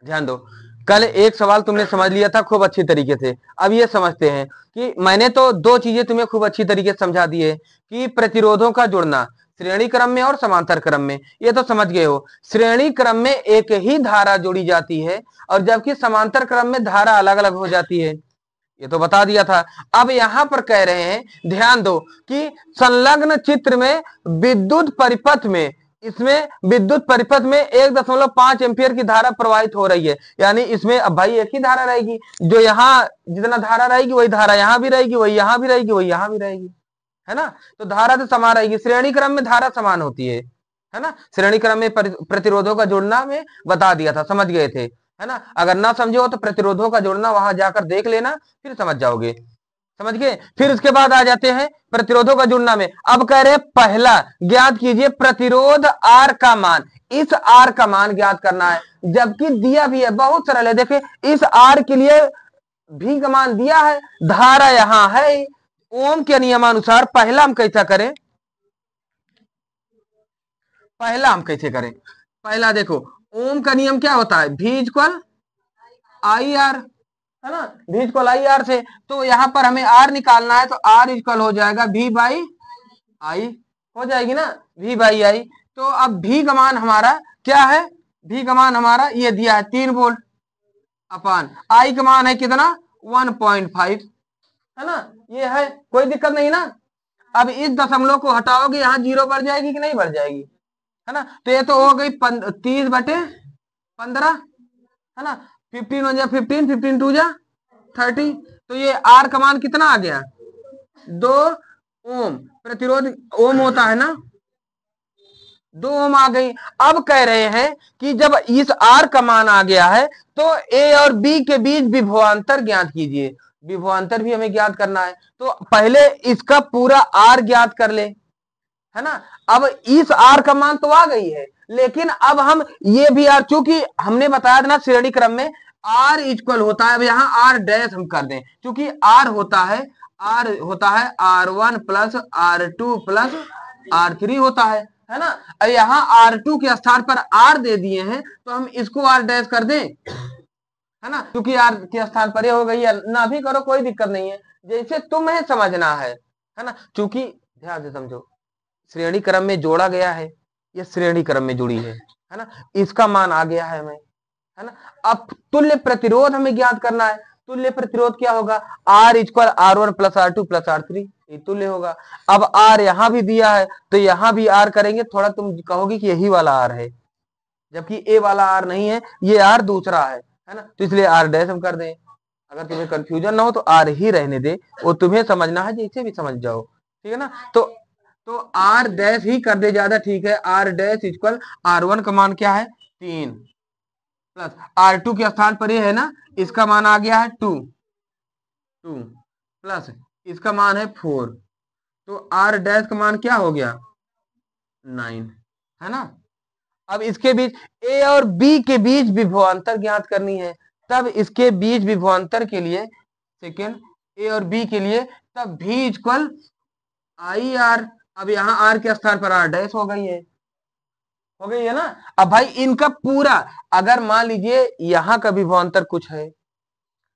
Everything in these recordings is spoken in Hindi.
ध्यान दो, कल एक सवाल तुमने समझ लिया था खूब अच्छी तरीके से। अब ये समझते हैं कि मैंने तो दो चीजें तुम्हें खूब अच्छी तरीके से समझा दी है कि प्रतिरोधों का जुड़ना श्रेणी क्रम में और समांतर क्रम में, ये तो समझ गए हो। श्रेणी क्रम में एक ही धारा जोड़ी जाती है और जबकि समांतर क्रम में धारा अलग अलग हो जाती है, ये तो बता दिया था। अब यहां पर कह रहे हैं, ध्यान दो कि संलग्न चित्र में विद्युत परिपथ में, इसमें विद्युत परिपथ में 1.5 एम्पियर की धारा प्रवाहित हो रही है, यानी इसमें अब भाई एक ही धारा रहेगी, जो यहां जितना धारा रहेगी वही धारा यहां भी रहेगी, वही यहां भी रहेगी, वही यहां भी रहेगी, है ना। तो धारा तो समान रहेगी, श्रेणी क्रम में धारा समान होती है ना। श्रेणी क्रम में प्रतिरोधों का जुड़ना में बता दिया था, समझ गए थे, है ना। अगर ना समझे हो तो प्रतिरोधों का जुड़ना वहां जाकर देख लेना, फिर समझ जाओगे, समझ गए। फिर उसके बाद आ जाते हैं प्रतिरोधों का जुड़ना में। अब कह रहे हैं पहला ज्ञात कीजिए प्रतिरोध आर का मान। इस आर का मान ज्ञात करना है, जबकि दिया भी है, बहुत सरल है। देखिए इस आर के लिए भी का मान दिया है, धारा यहां है, ओम के नियमानुसार पहला हम कैसा करें, पहला हम कैसे करें, पहला देखो ओम का नियम क्या होता है, V इक्वल आई आर, है ना। V इक्वल आई आर से, तो यहां पर हमें आर निकालना है, तो आर इक्वल हो जाएगा V बाई आई, हो जाएगी ना, V बाई आई। तो अब V का मान हमारा क्या है, V का मान हमारा ये दिया है 3 वोल्ट अपान आई का मान है कितना 1.5, है ना। ये है, कोई दिक्कत नहीं ना। अब इस दशमलव को हटाओगे, यहां 0 बढ़ जाएगी कि नहीं बढ़ जाएगी, है ना। तो ये तो हो गई 30/15, है ना। 15 1 जा 15, 15 2 जा 30। तो ये आर का मान कितना आ गया, 2 ओम। प्रतिरोध ओम होता है ना, 2 ओम आ गई। अब कह रहे हैं कि जब इस आर का मान आ गया है तो ए और बी के बीच विभवांतर ज्ञात कीजिए। विभवांतर भी हमें ज्ञात करना है, तो पहले इसका पूरा आर ज्ञात कर ले, है ना। अब इस आर का मान तो आ गई है, लेकिन अब हम ये भी आर, चूंकि हमने बताया था ना श्रेणी क्रम में आर इक्वल होता है, अब यहां आर डैश हम कर दें, क्योंकि आर होता है R1 plus R2 plus R3 होता है ना। अब यहां R2 के स्थान पर R दे दिए हैं, तो हम इसको R डैश कर दें, है ना, क्योंकि R के स्थान पर ये हो गई है, ना भी करो कोई दिक्कत नहीं है, जैसे तुम्हें समझना है ना। क्योंकि ध्यान से समझो, श्रेणी क्रम में जोड़ा गया है, ये श्रेणी क्रम में जुड़ी है ना, इसका मान आ गया है हमें, है ना। अब तुल्य प्रतिरोध हमें ज्ञात करना है। तुल्य प्रतिरोध क्या होगा, R equal R1 plus R2 plus R3, ये तुल्य होगा। अब R यहां भी दिया है, तो यहां भी R करेंगे, थोड़ा तुम कहोगे कि यही वाला R है, जबकि ए वाला R नहीं है, ये R दूसरा है ना। तो इसलिए R डैश हम कर दें। अगर तुम्हें कंफ्यूजन ना हो तो R ही रहने दे, वो तुम्हें समझना है, जैसे भी समझ जाओ, ठीक है ना। तो R डैश ही कर दे, ज्यादा ठीक है। R डैश इक्वल R1 का मान क्या है 3 प्लस R2 के स्थान पर ये है ना, इसका मान आ गया है 2 प्लस इसका मान है 4, तो R डैश का मान क्या हो गया 9, है ना। अब इसके बीच ए और बी के बीच विभवांतर ज्ञात करनी है, तब इसके बीच विभवांतर के लिए सेकेंड ए और बी के लिए, तब V इक्वल आई आर। अब यहां आर के स्थान पर आर डैश हो गई है ना। अब भाई इनका पूरा, अगर मान लीजिए यहां का विभवांतर कुछ है,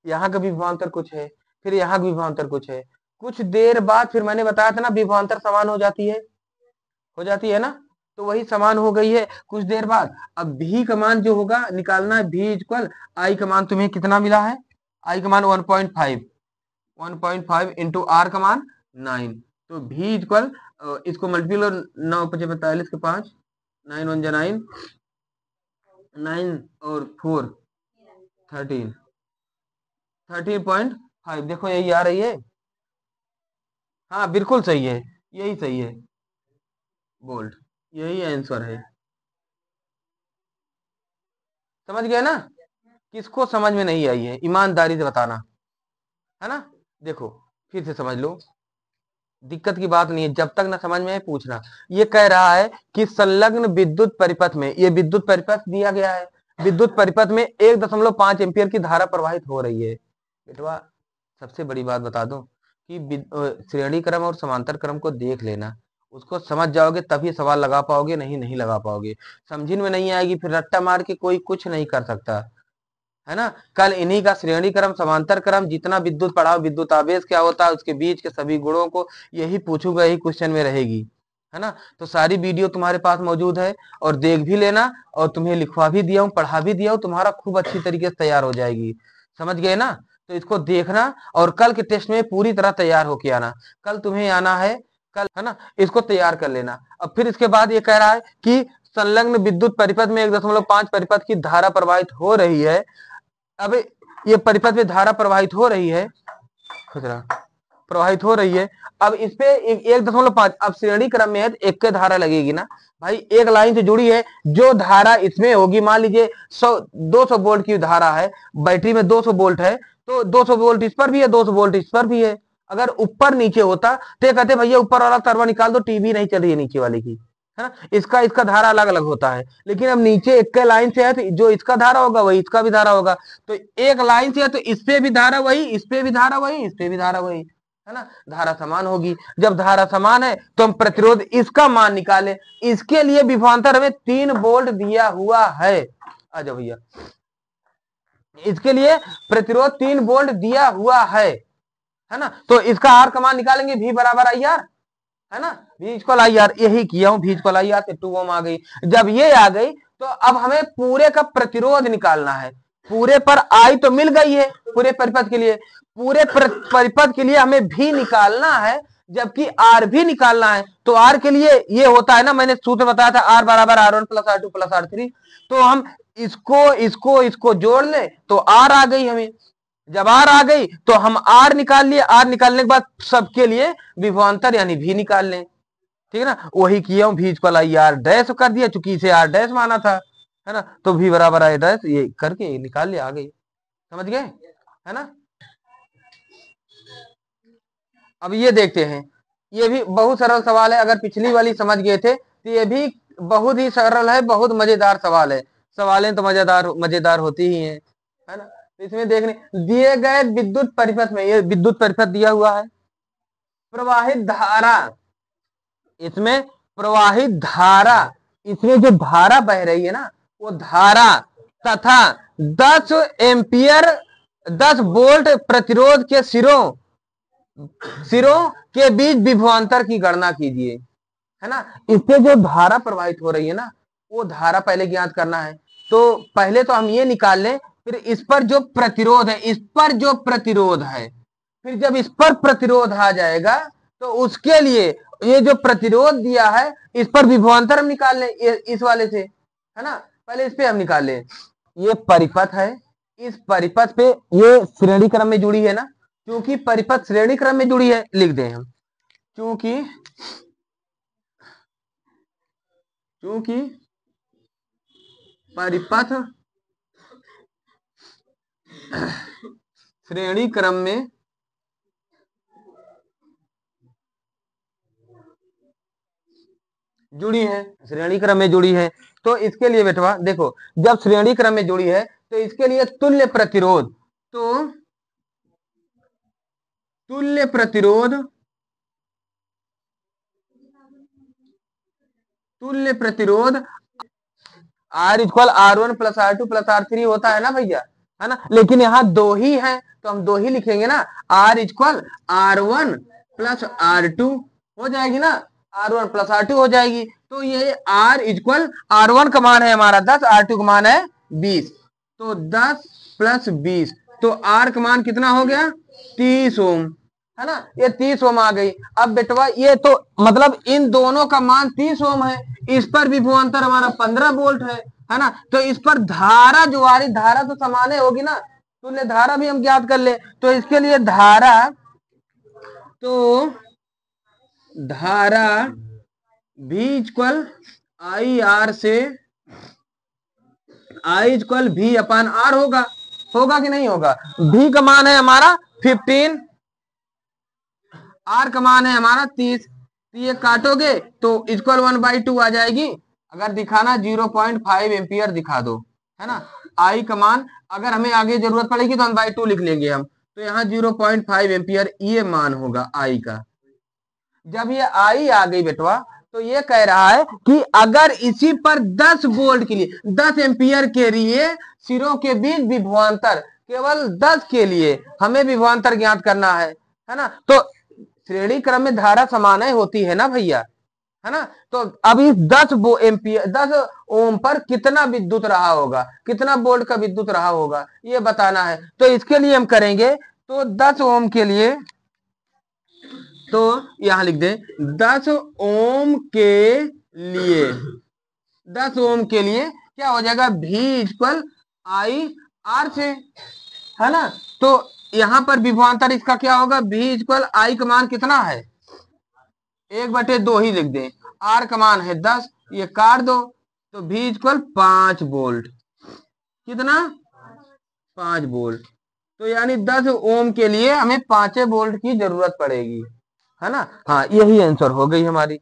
यहां का विभवांतर कुछ है, फिर यहां का विभवांतर कुछ है, कुछ देर बाद फिर मैंने बताया था ना विभवांतर समान हो जाती है ना, तो वही समान हो गई है कुछ देर बाद। अब भी का मान जो होगा निकालना है, भी इक्वल आई का मान तुम्हें कितना मिला है, आई का मान 1.5 इंटू आर का मान 9, तो भी इक्वल इसको मल्टीपल 9 5 45 के 5, 9 1 जा 9, 9 और 4 13.5, देखो यही आ रही है, हाँ बिल्कुल सही है, यही सही है बोल्ट, यही आंसर है। समझ गए ना, किसको समझ में नहीं आई है ईमानदारी से बताना, है ना। देखो फिर से समझ लो, दिक्कत की बात नहीं है, जब तक ना समझ में आए पूछना। ये कह रहा है कि संलग्न विद्युत परिपथ में, ये विद्युत परिपथ दिया गया है, विद्युत परिपथ में 1.5 एम्पियर की धारा प्रवाहित हो रही है। बेटवा सबसे बड़ी बात बता दूं कि श्रेणी क्रम और समांतर क्रम को देख लेना, उसको समझ जाओगे तभी सवाल लगा पाओगे, नहीं लगा पाओगे। समझ में नहीं आएगी फिर रट्टा मार के कोई कुछ नहीं कर सकता। है ना। कल इन्हीं का श्रेणी क्रम, समांतर क्रम, जितना विद्युत पढ़ाओ, विद्युत आवेश क्या होता है, उसके बीच के सभी गुणों को यही पूछूंगा, यही क्वेश्चन में रहेगी, है ना। तो सारी वीडियो तुम्हारे पास मौजूद है और देख भी लेना, और तुम्हें लिखवा भी दिया हूँ, पढ़ा भी दिया हूँ, तुम्हारा खूब अच्छी तरीके से तैयार हो जाएगी, समझ गए ना। तो इसको देखना और कल के टेस्ट में पूरी तरह तैयार होके आना। कल तुम्हें आना है, कल, है ना, इसको तैयार कर लेना। अब फिर इसके बाद ये कह रहा है कि संलग्न विद्युत परिपथ में 1.5 परिपथ की धारा प्रवाहित हो रही है। अब ये परिपथ में धारा प्रवाहित हो रही है, प्रवाहित हो रही है। अब इस पे 1.5, अब श्रेणी क्रम में है तो एक धारा लगेगी ना भाई, एक लाइन से जुड़ी है, जो धारा इसमें होगी, मान लीजिए 200 वोल्ट की धारा है, बैटरी में 200 वोल्ट है, तो 200 वोल्ट इस पर भी है, 200 वोल्ट इस पर भी है। अगर ऊपर नीचे होता तो कहते भैया ऊपर वाला तरवा निकाल दो, टीवी नहीं चल रही है नीचे वाले की, है ना, इसका इसका धारा अलग अलग होता है। लेकिन अब नीचे एक लाइन से है तो जो इसका धारा होगा वही इसका भी धारा होगा, तो एक लाइन से है तो इस पे भी धारा वही, इस पे भी धारा वही, इस पे भी धारा वही, है ना, धारा समान होगी। जब धारा समान है तो हम प्रतिरोध इसका मान निकालें। इसके लिए विभवांतर हमें 3 वोल्ट दिया हुआ है। आ जाओ भैया, इसके लिए प्रतिरोध 3 वोल्ट दिया हुआ है ना। तो इसका आर का मान निकालेंगे, V बराबर आई आर, है ना, V इक्वल आई आर, यही किया हूं, V इक्वल आई आर से 2 ओम आ गई। जब ये आ गई तो अब हमें पूरे का प्रतिरोध निकालना है। पूरे पर आई तो मिल गई है पूरे परिपथ के लिए, पूरे परिपथ के लिए हमें V निकालना है, जबकि R भी निकालना है। तो R के लिए ये होता है ना, मैंने सूत्र बताया था, R बराबर R1 plus R2 plus R3। तो हम इसको जोड़ ले तो R आ गई हमें। जब R आ गई तो हम R निकाल लिए, R निकालने के बाद सबके लिए विभवांतर यानी V निकाल लें, ठीक है ना। वही किया हूं, V equal I R dash कर दिया, चूंकि इसे R डैश माना था, है ना, तो V बराबर आई डैश, ये करके निकाल लिया, आ गई, समझ गए, है ना। अब ये देखते हैं, ये भी बहुत सरल सवाल है, अगर पिछली वाली समझ गए थे तो ये भी बहुत ही सरल है, बहुत मजेदार सवाल है। सवालें तो मजेदार होती ही हैं, है ना। तो इसमें देखने दिए गए विद्युत परिपथ में, ये विद्युत परिपथ दिया हुआ है, प्रवाहित धारा, इसमें प्रवाहित धारा, इसमें जो धारा बह रही है ना, वो धारा तथा 10 एम्पियर 10 वोल्ट प्रतिरोध के सिरों के बीच विभवांतर की गणना कीजिए, है ना। इससे जो धारा प्रवाहित हो रही है ना, वो धारा पहले ज्ञात करना है। तो पहले तो हम ये निकाल लें, फिर इस पर जो प्रतिरोध है, इस पर जो प्रतिरोध है, फिर जब इस पर प्रतिरोध आ जाएगा तो उसके लिए ये जो प्रतिरोध दिया है, इस पर विभवांतर हम निकाल लें, इस वाले से, है ना। पहले इस पे हम निकाल लें, ये परिपथ है, इस परिपथ पे ये श्रेणी क्रम में जुड़ी है ना, क्योंकि परिपथ श्रेणी क्रम में जुड़ी है, लिख दें हम, क्योंकि परिपथ श्रेणी क्रम में जुड़ी है, श्रेणी क्रम में जुड़ी है। तो इसके लिए बेटवा देखो, जब श्रेणी क्रम में जुड़ी है तो इसके लिए तुल्य प्रतिरोध, तो तुल्य प्रतिरोध R equal R1 plus R2 plus R3 होता है ना भैया, है ना। लेकिन यहाँ 2 ही है तो हम 2 ही लिखेंगे ना, R equal R1 plus R2 हो जाएगी ना, R1 प्लस R2 हो जाएगी। तो ये R इक्वल R1 का मान है हमारा 10, R2 का मान है 20, तो 10 प्लस 20, तो R का मान कितना हो गया, 30 ओम, है ना, ये 30 ओम आ गई। अब बेटवा ये तो मतलब इन दोनों का मान 30 ओम है, इस पर विभवांतर हमारा 15 वोल्ट है ना। तो इस पर धारा जो आ रही, धारा तो समान होगी ना, तुल्य धारा भी हम ज्ञात कर ले। तो इसके लिए धारा V इक्वल आई आर से, I equal V upon R होगा कि नहीं होगा। V का मान है हमारा 15, R का मान है हमारा 30, ये काटोगे तो इक्वल 1/2 आ जाएगी। अगर दिखाना 0.5 एम्पियर दिखा दो, है ना। I का मान अगर हमें आगे जरूरत पड़ेगी तो 1/2 लिख लेंगे हम, तो यहाँ 0.5 एम्पियर ये मान होगा I का। जब ये I आ गई बेटवा तो ये कह रहा है कि अगर इसी पर 10 वोल्ट के लिए 10 एम्पियर के लिए सिरों के बीच विभवांतर केवल 10 के लिए हमें विभवांतर ज्ञात करना है ना। तो श्रेणी क्रम में धारा समान होती है ना भैया, है ना। तो अब इस 10 एम्पियर 10 ओम पर कितना विद्युत रहा होगा, कितना वोल्ट का विद्युत रहा होगा, ये बताना है। तो इसके लिए हम करेंगे, तो 10 ओम के लिए, तो यहां लिख दें 10 ओम के लिए, 10 ओम के लिए क्या हो जाएगा, V इक्वल आई आर से, है ना। तो यहां पर विभवांतर इसका क्या होगा, V इक्वल आई का मान कितना है, 1/2 ही लिख दें, आर का मान है 10, ये काट दो, तो V इक्वल 5 वोल्ट, कितना 5 वोल्ट। तो यानी 10 ओम के लिए हमें 5 वोल्ट की जरूरत पड़ेगी, है ना। हाँ, यही आंसर हो गई हमारी।